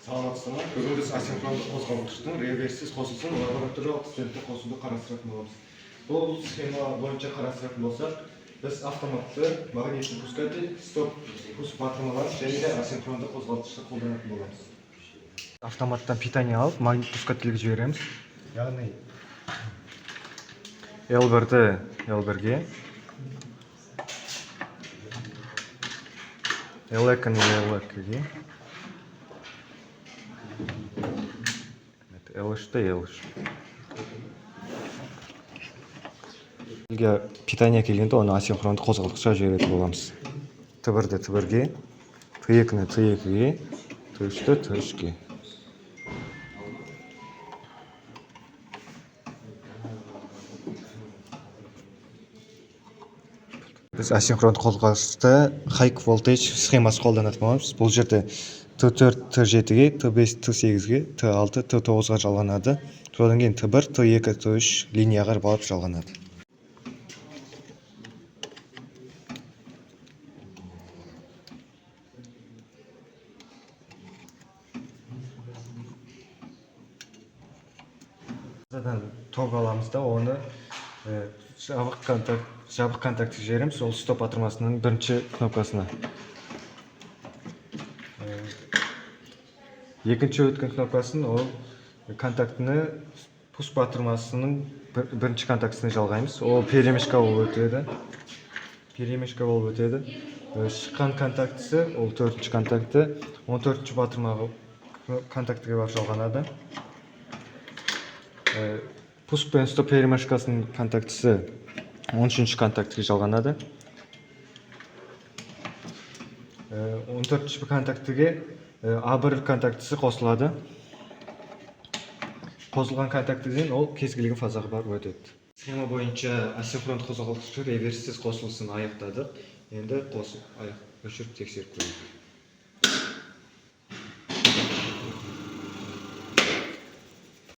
Саламатсыздар. Бүгін біз асинхронды қозғалтқыштың реверссіз қосылсын лабораториялық стендте қосуды қарастыратын боламыз. Бұл схема бойынша қарастыратын болсақ, біз автоматты магнитті пускатель, стоп пуск батырмалар және де асинхронды қозғалтқышты қолданатын боламыз. Автоматтан питание алып, магнит пускательге жібереміз. Яғни L1-ді L1-ге, L2-ні L2-ге, L3-ті L3. Елге питание келгенде оны асинхронды қозғалтқышқа жіберетін боламыз. T1-ді T1-ге, T2-ні T2-ге, T3-ті T3-ге. Біз асинхронды қозғалтқышты high voltage схемасы қолданатын боламыз. Бұл жерде T4 T7-ге, T5 T8-ге, T6 T9-ға жалғанады. Содан кейін T1 T2 T3 линияға барып жалғанады. Ток аламыз да оны жабық контактіге жібереміз, ол стоп батырмасының бірінші кнопкасына. Екінші өткен кнопкасын ол контактіні пуск батырмасының бірінші контактісіне жалғаймыз. Ол перемешка болып өтеді. Шыққан контактісі, ол төртінші контакті, 14-ші батырмаға контактіге барып жалғанады. Пуск пен стоп перемешкасының контактісі 13-ші контактіге жалғанады. 14-ші контактіге A1 контактісі қосылады. Қосылған контактіден ол кез келген фазаға барып өтеді. Схема бойынша асинхронды қозғалтқыш реверссіз қосылысын аяқтадық. Енді қосып өшіріп тексеріп көрейік.